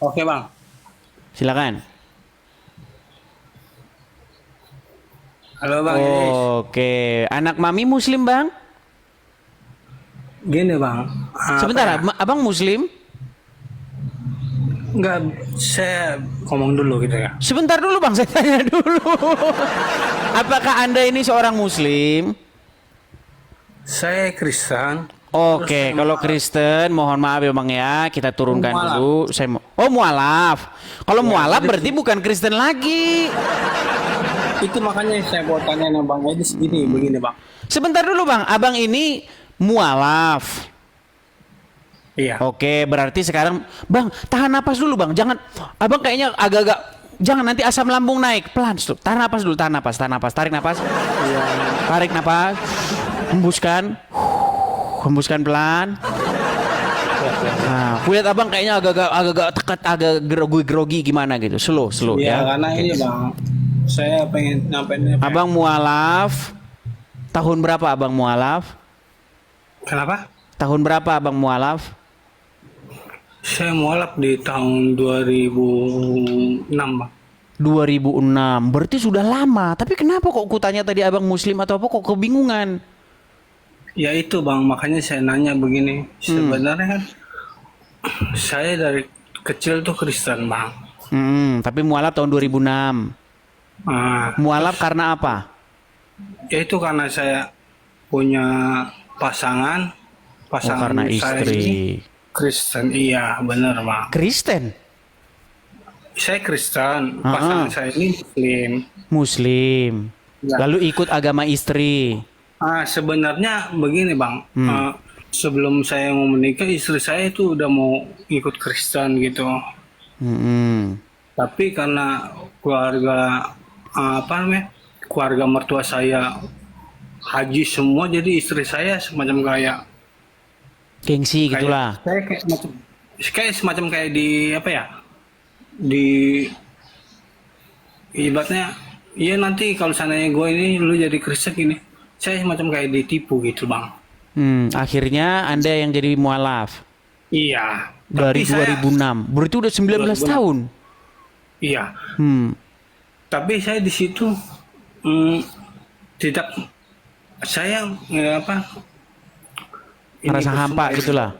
Oke bang. Silakan. Halo bang Idris. Oke, anak mami muslim bang? Gini bang, apa Sebentar, ya? abang muslim? Enggak, saya ngomong dulu gitu ya. Sebentar dulu bang, saya tanya dulu. Apakah anda ini seorang muslim? Saya Kristen, terus Oke, saya kalau mualaf. Kristen, mohon maaf ya bang ya, kita turunkan Mualaf. dulu. Oh mualaf. Kalau Ya, mualaf jadi berarti bukan Kristen lagi. itu makanya saya mau tanya sama bang Idris gini, begini bang. Sebentar dulu bang, abang ini mualaf. Iya. Oke, berarti sekarang bang tahan napas dulu bang, jangan. Abang kayaknya agak-agak, jangan nanti asam lambung naik. Pelan, stop. Tahan napas dulu, tahan napas, tarik napas, Iya. tarik napas, hembuskan, hembuskan pelan. Nah, kulihat abang kayaknya agak-agak tekat, agak grogi-grogi gimana gitu. Slow Iya, ya. karena Oke. ini bang, saya pengen nyampein apa ya? Abang mualaf. Tahun berapa abang mualaf? Kenapa? Tahun berapa abang mualaf? Saya mualaf di tahun 2006 bang. 2006. Berarti sudah lama. Tapi kenapa kok kutanya tadi abang muslim atau apa kok kebingungan? Ya itu bang, makanya saya nanya begini. Sebenarnya kan saya dari kecil tuh Kristen bang. Tapi mualaf tahun 2006. Mualaf Terus karena apa? ya itu karena saya punya pasangan, Oh, pasangan karena saya ini istri. Kristen. Iya, benar bang. Kristen. Saya Kristen, pasangan Heeh. saya ini Muslim. Muslim. Ya. Lalu ikut agama istri. Sebenarnya begini bang. Hmm. Sebelum saya mau menikah, istri saya itu udah mau ikut Kristen gitu. Hmm. Tapi karena keluarga apa namanya, keluarga mertua saya haji semua, jadi istri saya semacam kayak Gengsi kayak gitulah. saya kayak macam kayak semacam kayak di apa ya, di ibaratnya iya nanti kalau seandainya gue ini lu jadi Kristen gini, saya semacam kayak ditipu gitu bang. Akhirnya Anda yang jadi mualaf Iya, dari tapi saya 2006. Berarti udah 19 2006. tahun. Iya, Hmm. tapi saya di situ mm, tidak, saya apa, ini Ngerasa hampa bersumpah ini. gitulah.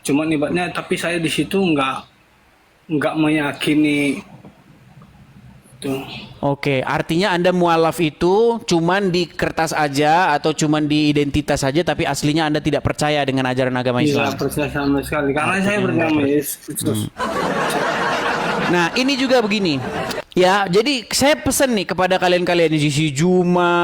Cuman ibaratnya, tapi saya di situ nggak meyakini itu. Oke, artinya Anda mualaf itu cuman di kertas aja atau cuman di identitas saja tapi aslinya Anda tidak percaya dengan ajaran agama Islam. Tidak percaya sama sekali karena saya Artinya nggak beragama percaya. Yesus Kristus. Nah, ini juga begini. Ya, jadi saya pesan nih kepada kalian-kalian di sisi Juma,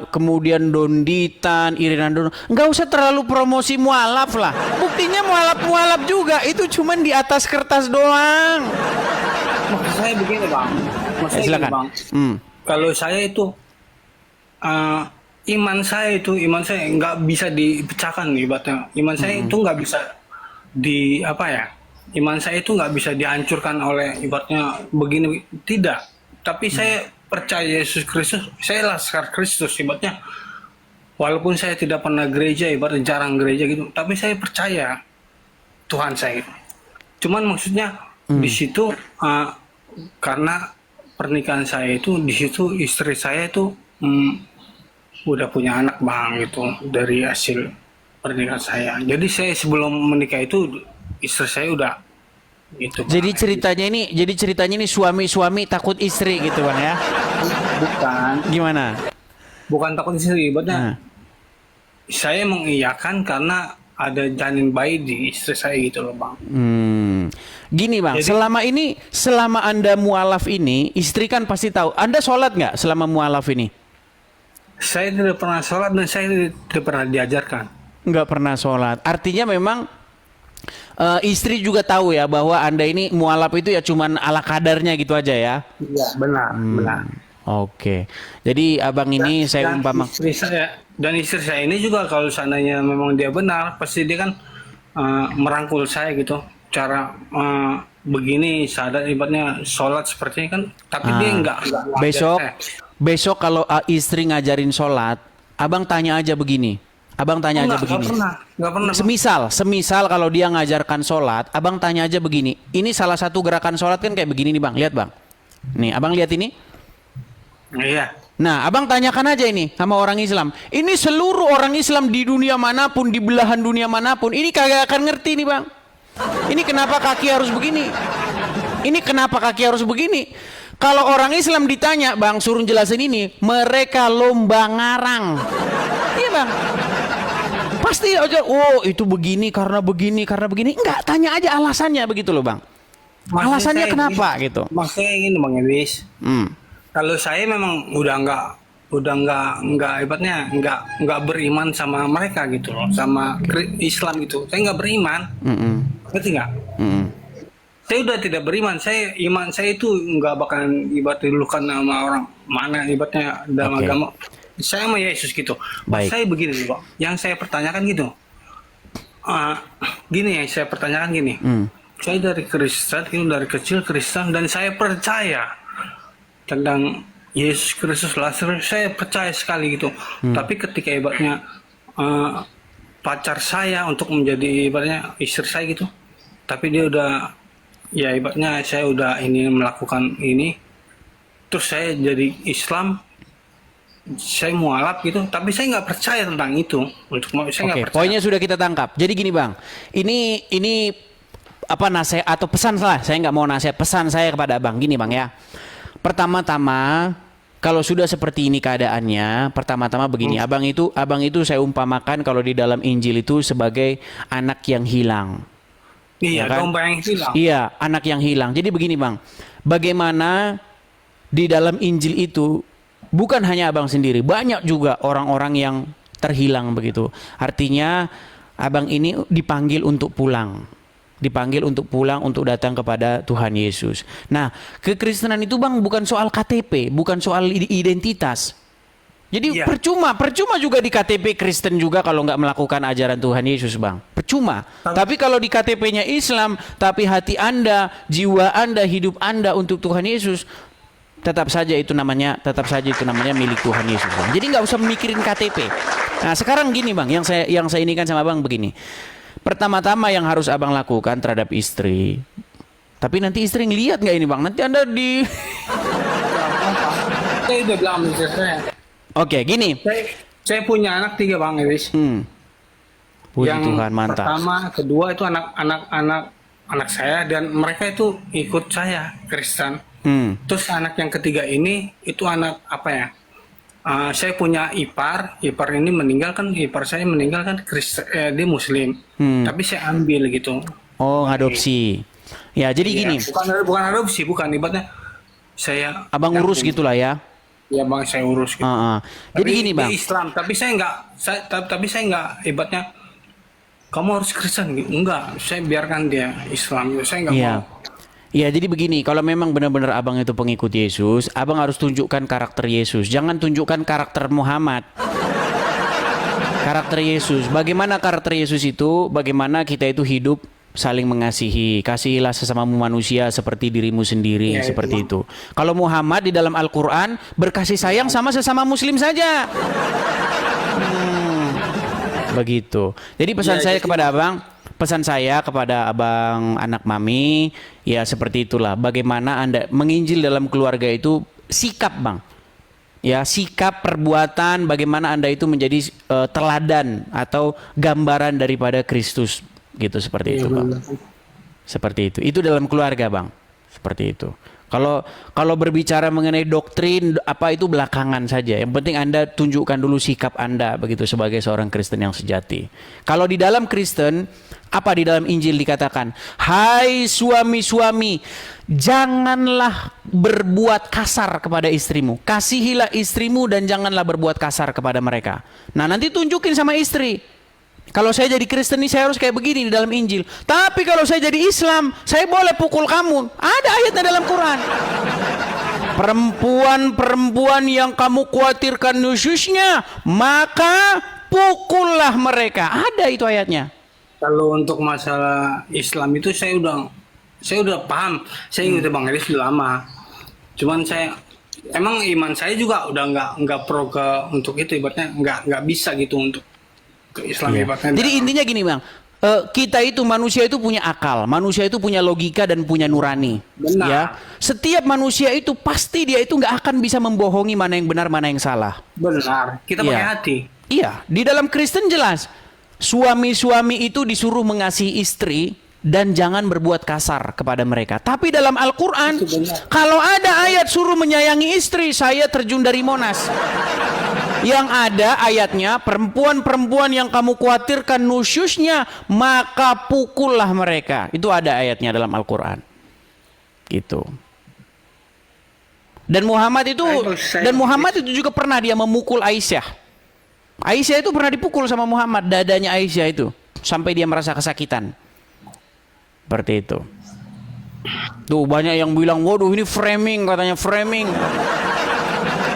kemudian Donditan, Irinan Dono, nggak usah terlalu promosi mualaf lah. Buktinya mualaf-mualaf juga itu cuman di atas kertas doang. Maksud saya begini bang, maksud saya gini Silakan. bang, Hmm. kalau saya itu eh, iman saya nggak bisa dipecahkan nih ibaratnya. Iman saya itu nggak bisa di apa ya, iman saya itu nggak bisa dihancurkan oleh ibaratnya begini, tidak. Tapi saya percaya Yesus Kristus, saya laskar Kristus ibaratnya. Walaupun saya tidak pernah gereja, ibaratnya jarang gereja gitu, tapi saya percaya Tuhan saya. Cuman maksudnya di situ karena pernikahan saya itu, di situ istri saya itu udah punya anak bang gitu dari hasil pernikahan saya. Jadi saya sebelum menikah itu istri saya udah itu bang. Jadi ceritanya ini suami-suami takut istri gitu bang ya? Bukan, Gimana? bukan takut istri, Nah. ibaratnya saya mengiyakan karena ada janin bayi di istri saya gitu loh bang. Gini bang, Jadi selama Anda mualaf ini, istri kan pasti tahu. Anda sholat nggak selama mualaf ini? saya tidak pernah sholat dan saya tidak pernah diajarkan. Nggak pernah sholat. Artinya memang istri juga tahu ya bahwa Anda ini mualaf itu ya cuman ala kadarnya gitu aja ya. Iya, benar, benar. Oke. Jadi abang ini saya Dan umpama. istri saya ini juga kalau seandainya memang dia benar, pasti dia kan merangkul saya gitu. Cara begini, sadar ibaratnya sholat seperti ini kan, tapi dia Ah, nggak ngajar besok saya. besok kalau istri ngajarin sholat, abang tanya aja begini. Abang tanya aja begini. Nggak pernah. Bang. Semisal kalau dia ngajarkan sholat, abang tanya aja begini. Ini salah satu gerakan sholat kan kayak begini nih bang. Lihat bang. Nih, abang lihat ini. Iya. Nah, abang tanyakan aja ini sama orang Islam. Ini seluruh orang Islam di dunia manapun, di belahan dunia manapun, ini kagak akan ngerti nih bang. Ini kenapa kaki harus begini? Ini kenapa kaki harus begini? Kalau orang Islam ditanya, bang, suruh jelasin ini, mereka lomba ngarang. Iya bang. Pasti aja, oh itu begini karena begini karena begini. Enggak, tanya aja alasannya begitu loh bang. Alasannya kenapa ini, gitu? Maksudnya ini Bang Edis. Kalau saya memang udah nggak ibaratnya nggak beriman sama mereka gitu loh, sama Islam itu. Saya nggak beriman. Ngerti nggak? Saya udah tidak beriman. Iman saya itu nggak bakalan ibarat didulukan sama orang mana ibaratnya dalam agama. Saya sama Yesus gitu. Baik. Saya begini Bang. Yang saya pertanyakan gitu. Saya pertanyakan gini. Saya dari Kristen, itu dari kecil Kristen dan saya percaya tentang Yesus Kristus Lazarus. Saya percaya sekali gitu. Tapi ketika ibaratnya pacar saya untuk menjadi ibaratnya istri saya gitu. Tapi dia udah ya ibaratnya saya udah ini melakukan ini. Terus saya jadi Islam. Saya mualaf gitu, tapi saya nggak percaya tentang itu. Saya nggak percaya. Poinnya sudah kita tangkap. Jadi gini bang, ini apa nasihat atau pesan lah? Saya nggak mau nasihat, pesan saya kepada abang. Gini bang ya. Pertama-tama, kalau sudah seperti ini keadaannya, pertama-tama begini. Abang itu saya umpamakan kalau di dalam Injil itu sebagai anak yang hilang. Iya, Ya kan? domba yang hilang. Iya, anak yang hilang. Jadi begini bang, bagaimana di dalam Injil itu bukan hanya abang sendiri, banyak juga orang-orang yang terhilang begitu. Artinya abang ini dipanggil untuk pulang. Dipanggil untuk pulang, untuk datang kepada Tuhan Yesus. Nah, kekristenan itu bang bukan soal KTP, bukan soal identitas. Jadi percuma juga di KTP Kristen juga kalau nggak melakukan ajaran Tuhan Yesus bang. Percuma. Tapi kalau di KTP-nya Islam, tapi hati Anda, jiwa Anda, hidup Anda untuk Tuhan Yesus, tetap saja itu namanya milik Tuhan Yesus bang. Jadi nggak usah memikirin KTP. Nah sekarang gini bang, yang saya ini kan sama abang begini. Pertama-tama yang harus abang lakukan terhadap istri. Tapi nanti istri ngeliat nggak ini bang? Nanti Anda di. Saya udah bilang sama istri saya. Oke, gini. Saya punya anak 3 bang, Iris. Puji Yang Tuhan, mantap. pertama, kedua itu anak saya dan mereka itu ikut saya Kristen. Terus anak yang ketiga ini itu anak apa ya? Saya punya ipar ini ipar saya meninggal kan Kristen, dia Muslim. Tapi saya ambil gitu. Oh, adopsi. Ya, jadi gini. Bukan adopsi, bukan ibaratnya saya. Abang urus gitulah ya. Ya bang, saya urus gitu. Jadi gini bang. Islam, tapi saya nggak ibaratnya kamu harus Kristen gitu. Enggak, saya biarkan dia Islam gitu. Saya nggak mau. Ya, jadi begini, kalau memang benar-benar abang itu pengikut Yesus, abang harus tunjukkan karakter Yesus. Jangan tunjukkan karakter Muhammad. Karakter Yesus. Bagaimana karakter Yesus itu? Bagaimana kita itu hidup saling mengasihi. Kasihilah sesamamu manusia seperti dirimu sendiri, seperti itu. Kalau Muhammad di dalam Al-Quran berkasih sayang sama sesama muslim saja. Begitu. Jadi pesan saya kepada abang, pesan saya kepada abang anak mami, ya seperti itulah. Bagaimana Anda menginjil dalam keluarga itu sikap bang. Ya, sikap, perbuatan, bagaimana Anda itu menjadi teladan atau gambaran daripada Kristus. Gitu, seperti itu bang. Seperti itu. Itu dalam keluarga bang. Seperti itu. Kalau berbicara mengenai doktrin apa itu belakangan saja. Yang penting Anda tunjukkan dulu sikap Anda begitu sebagai seorang Kristen yang sejati. Kalau di dalam Kristen, apa di dalam Injil dikatakan? Hai suami-suami, janganlah berbuat kasar kepada istrimu. Kasihilah istrimu dan janganlah berbuat kasar kepada mereka. Nah, nanti tunjukin sama istri. Kalau saya jadi Kristen ini saya harus kayak begini di dalam Injil. Tapi kalau saya jadi Islam, saya boleh pukul kamu. Ada ayatnya dalam Quran. Perempuan-perempuan yang kamu khawatirkan nusyusnya, maka pukullah mereka. Ada itu ayatnya. Kalau untuk masalah Islam itu saya udah paham. Saya ngikutin Bang Elis sudah lama. Cuman iman saya juga udah nggak pro ke untuk itu, ibaratnya nggak bisa gitu untuk ke Islam Iya. ibaratnya. Jadi intinya gini bang, kita itu manusia itu punya akal, manusia itu punya logika dan punya nurani. Benar. Ya, setiap manusia itu pasti dia itu nggak akan bisa membohongi mana yang benar mana yang salah. Benar. Kita Iya. pakai hati. Iya, di dalam Kristen jelas suami-suami itu disuruh mengasihi istri dan jangan berbuat kasar kepada mereka. Tapi dalam Al-Quran, Itu benar. kalau ada ayat suruh menyayangi istri, saya terjun dari Monas. Yang ada ayatnya, perempuan-perempuan yang kamu khawatirkan nusyusnya, maka pukullah mereka. Itu ada ayatnya dalam Al-Quran. Gitu. Dan Muhammad itu juga pernah dia memukul Aisyah. Aisyah itu pernah dipukul sama Muhammad, dadanya Aisyah itu, sampai dia merasa kesakitan. Seperti itu. Tuh banyak yang bilang, waduh ini framing, katanya framing.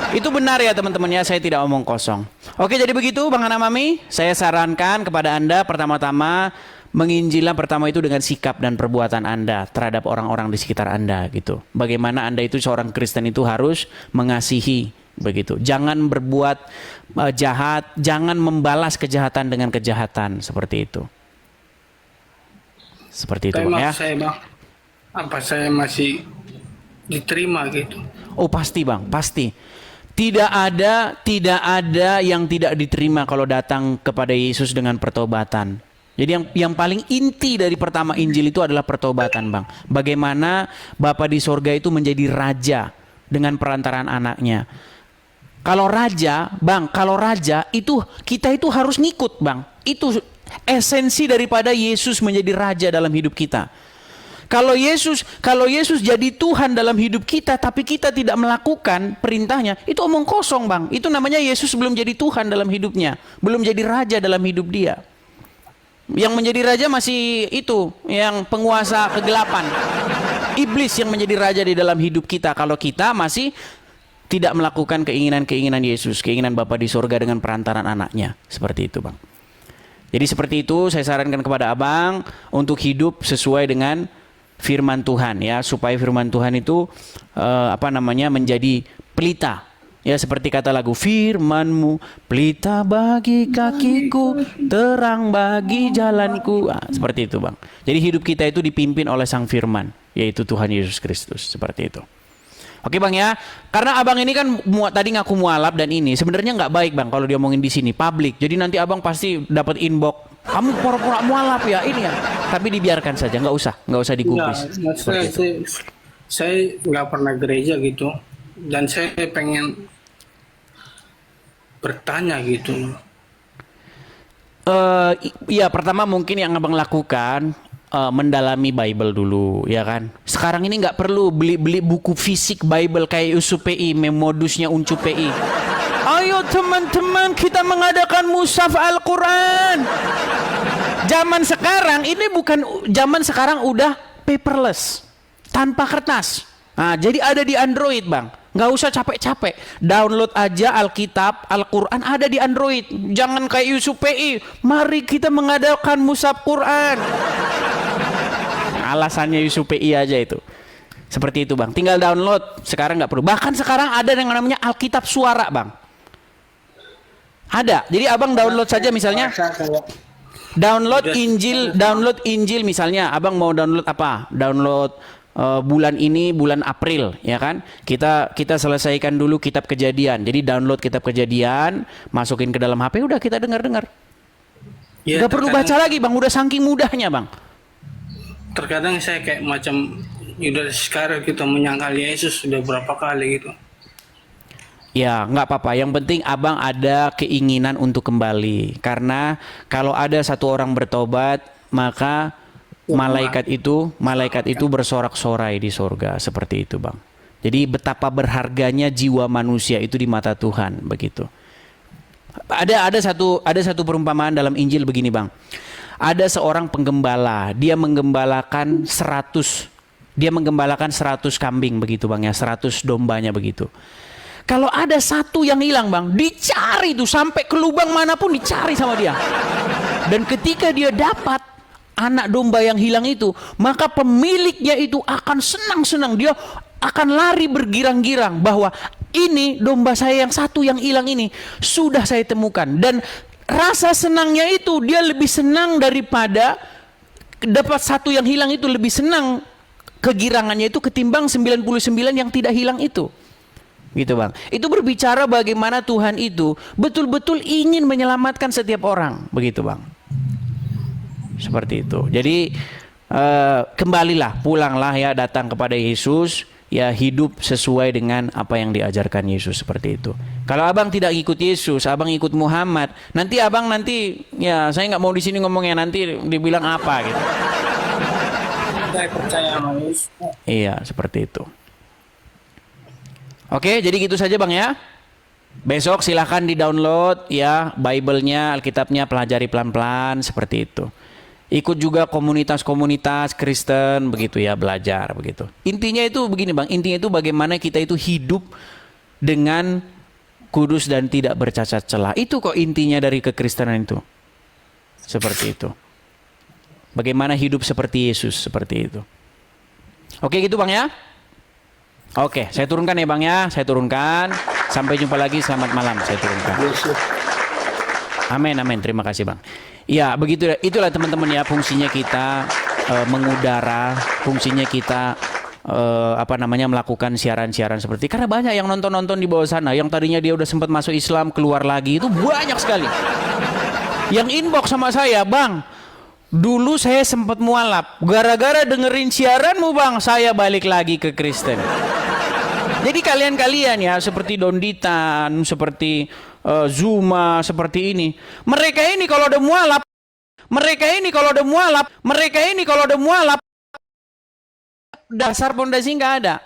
Itu benar ya teman-teman ya, saya tidak omong kosong. Oke, jadi begitu Bang Hana Mami, saya sarankan kepada Anda pertama-tama menginjilah pertama itu dengan sikap dan perbuatan Anda terhadap orang-orang di sekitar Anda gitu. Bagaimana Anda itu seorang Kristen itu harus mengasihi begitu. Jangan berbuat jahat, jangan membalas kejahatan dengan kejahatan seperti itu. Seperti itu Tapi Bang ya. maksud saya bang, apa saya masih diterima gitu? Oh pasti Bang, pasti. Tidak ada yang tidak diterima kalau datang kepada Yesus dengan pertobatan. Jadi yang paling inti dari pertama Injil itu adalah pertobatan Bang. Bagaimana Bapa di sorga itu menjadi raja dengan perantaraan anaknya. Kalau raja itu kita itu harus ngikut Bang. Itu esensi daripada Yesus menjadi raja dalam hidup kita. Kalau Yesus jadi Tuhan dalam hidup kita, tapi kita tidak melakukan perintahnya, itu omong kosong Bang. Itu namanya Yesus belum jadi Tuhan dalam hidupnya, belum jadi raja dalam hidup dia. Yang menjadi raja masih itu, yang penguasa kegelapan. Iblis yang menjadi raja di dalam hidup kita, kalau kita masih tidak melakukan keinginan-keinginan Yesus, keinginan Bapa di sorga dengan perantaran anaknya. Seperti itu Bang. Jadi seperti itu saya sarankan kepada Abang untuk hidup sesuai dengan firman Tuhan ya, supaya firman Tuhan itu menjadi pelita ya, seperti kata lagu, firman-Mu pelita bagi kakiku, terang bagi jalanku. Seperti itu Bang. Jadi hidup kita itu dipimpin oleh Sang Firman, yaitu Tuhan Yesus Kristus. Seperti itu. Oke Bang ya, karena Abang ini kan tadi ngaku mualaf dan ini sebenarnya nggak baik Bang kalau diomongin di sini publik. Jadi nanti Abang pasti dapat inbox, kamu pura-pura mualaf ya ini ya. Tapi dibiarkan saja, nggak usah digubris. Saya nggak pernah gereja gitu, dan saya pengen bertanya gitu. Iya, pertama mungkin yang Abang lakukan mendalami Bible dulu, ya kan. Sekarang ini nggak perlu beli buku fisik Bible kayak USUPI, modusnya UNCUPI. Ayo teman-teman, kita mengadakan mushaf Al-Quran. Zaman sekarang ini zaman sekarang udah paperless, tanpa kertas. Nah, jadi ada di Android Bang. Nggak usah capek-capek, download aja Alkitab, Al-Quran ada di Android. Jangan kayak USUPI, mari kita mengadakan mushaf Quran. Alasannya USUPI aja itu. Seperti itu Bang, tinggal download. Sekarang nggak perlu. Bahkan sekarang ada yang namanya Alkitab suara Bang. Ada, jadi Abang download saja misalnya. Download Injil misalnya. Abang mau download apa? Download bulan ini, bulan April, ya kan? Kita selesaikan dulu kitab Kejadian. Jadi download kitab Kejadian, masukin ke dalam HP, udah kita dengar. Ya, Gak perlu baca lagi Bang, udah saking mudahnya Bang. Terkadang saya kayak macam udah sekarang kita menyangkal Yesus sudah berapa kali gitu. Ya, nggak apa-apa. Yang penting Abang ada keinginan untuk kembali. Karena kalau ada satu orang bertobat, maka malaikat itu bersorak-sorai di sorga. Seperti itu Bang. Jadi betapa berharganya jiwa manusia itu di mata Tuhan, begitu. Ada satu perumpamaan dalam Injil begini Bang. Ada seorang penggembala, dia menggembalakan 100 kambing begitu Bang ya, 100 dombanya begitu. Kalau ada satu yang hilang Bang, dicari tuh sampai ke lubang manapun dicari sama dia. Dan ketika dia dapat anak domba yang hilang itu, maka pemiliknya itu akan senang-senang, dia akan lari bergirang-girang bahwa ini domba saya yang satu yang hilang ini sudah saya temukan. Dan rasa senangnya itu dia lebih senang daripada dapat satu yang hilang itu, lebih senang kegirangannya itu ketimbang 99 yang tidak hilang itu. Gitu Bang. Itu berbicara bagaimana Tuhan itu betul-betul ingin menyelamatkan setiap orang. Begitu Bang. Seperti itu. Jadi kembalilah, pulanglah ya, datang kepada Yesus. Ya, hidup sesuai dengan apa yang diajarkan Yesus, seperti itu. Kalau abang tidak ikut Yesus, abang ikut Muhammad, nanti abang ya saya nggak mau di sini ngomongnya, nanti dibilang apa gitu. Saya percaya sama Yesus. Iya, seperti itu. Oke, jadi gitu saja Bang ya. Besok silahkan di-download ya Bible-nya, Alkitabnya, pelajari pelan-pelan seperti itu. Ikut juga komunitas-komunitas Kristen begitu ya, belajar begitu. Intinya itu begini Bang, intinya itu bagaimana kita itu hidup dengan kudus dan tidak bercacat celah. Itu kok intinya dari kekristenan itu. Seperti itu. Bagaimana hidup seperti Yesus, seperti itu. Oke gitu Bang ya. Oke, saya turunkan ya Bang ya, saya turunkan. Sampai jumpa lagi, selamat malam, saya turunkan. Amin, amin, terima kasih Bang. Ya, begitu, itulah teman-teman ya, fungsinya kita mengudara, fungsinya kita melakukan siaran-siaran seperti, karena banyak yang nonton-nonton di bawah sana, yang tadinya dia udah sempat masuk Islam, keluar lagi, itu banyak sekali. Yang inbox sama saya, Bang, dulu saya sempat mualaf, gara-gara dengerin siaranmu Bang, saya balik lagi ke Kristen. Jadi kalian-kalian ya, seperti Donditan, seperti Zuma, seperti ini. Mereka ini kalau udah mualaf, dasar pondasi nggak ada.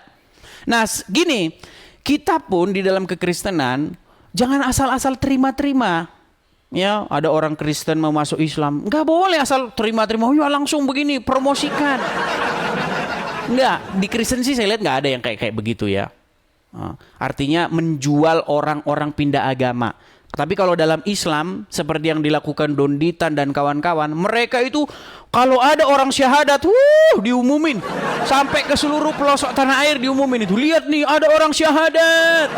Nah, gini, kita pun di dalam kekristenan jangan asal-asal terima-terima. Ya, ada orang Kristen mau masuk Islam, nggak boleh asal terima-terima. Ya langsung begini, promosikan. Nggak, di Kristen sih saya lihat nggak ada yang kayak begitu ya. Artinya menjual orang-orang pindah agama. Tapi kalau dalam Islam seperti yang dilakukan Donditan dan kawan-kawan, mereka itu kalau ada orang syahadat, diumumin sampai ke seluruh pelosok tanah air, diumumin itu. Lihat nih, ada orang syahadat.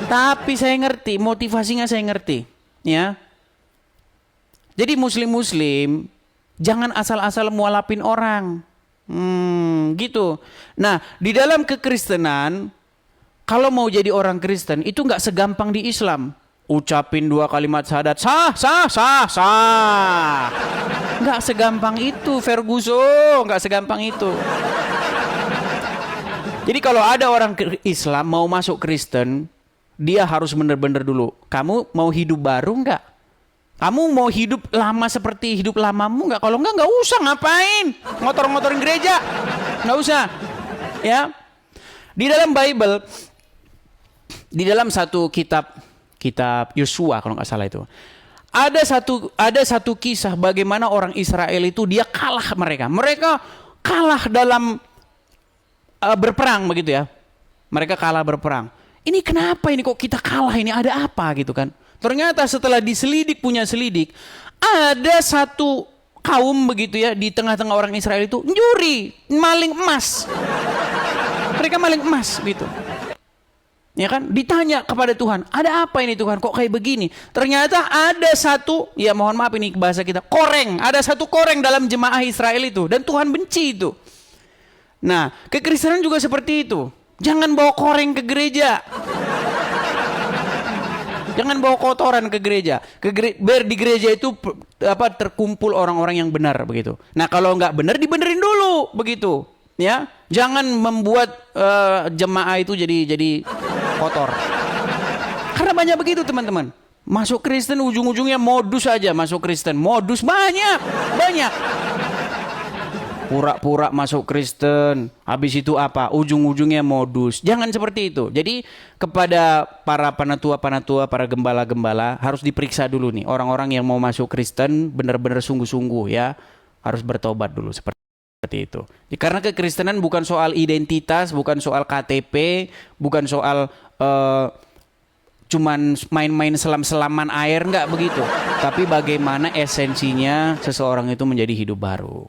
Tapi saya ngerti, motivasinya saya ngerti, ya. Jadi muslim-muslim jangan asal-asal mualapin orang. Gitu. Nah, di dalam kekristenan, kalau mau jadi orang Kristen itu nggak segampang di Islam. Ucapin 2 kalimat syahadat, sah. Nggak segampang itu, Ferguson, nggak segampang itu. Jadi kalau ada orang Islam mau masuk Kristen, dia harus benar-benar dulu, kamu mau hidup baru nggak? Kamu mau hidup lama seperti hidup lamamu nggak? Kalau nggak usah, ngapain ngotor-ngotorin gereja, nggak usah. Ya, di dalam Bible, di dalam satu kitab Yosua kalau nggak salah itu, ada satu kisah bagaimana orang Israel itu dia kalah, mereka kalah dalam berperang begitu ya. Mereka kalah berperang. Ini kenapa ini kok kita kalah, ini ada apa gitu kan? Ternyata setelah punya selidik, ada satu kaum begitu ya di tengah-tengah orang Israel itu nyuri, maling emas. Mereka maling emas gitu. Ya kan? Ditanya kepada Tuhan, ada apa ini Tuhan? Kok kayak begini? Ternyata ada satu, ya mohon maaf ini bahasa kita, koreng. Ada satu koreng dalam jemaah Israel itu, dan Tuhan benci itu. Nah, kekristenan juga seperti itu. Jangan bawa koreng ke gereja. Jangan bawa kotoran ke gereja. Biar di gereja itu terkumpul orang-orang yang benar begitu. Nah, kalau nggak benar dibenerin dulu begitu, ya. Jangan membuat jemaah itu jadi kotor. Karena banyak begitu teman-teman. Masuk Kristen ujung-ujungnya modus aja, masuk Kristen. Modus banyak. Pura-pura masuk Kristen, habis itu apa? Ujung-ujungnya modus. Jangan seperti itu. Jadi kepada para penatua-penatua, para gembala-gembala harus diperiksa dulu nih. Orang-orang yang mau masuk Kristen benar-benar sungguh-sungguh ya. Harus bertobat dulu seperti itu. Karena kekristenan bukan soal identitas, bukan soal KTP, bukan soal cuman main-main selam-selaman air, enggak begitu. Tapi bagaimana esensinya seseorang itu menjadi hidup baru.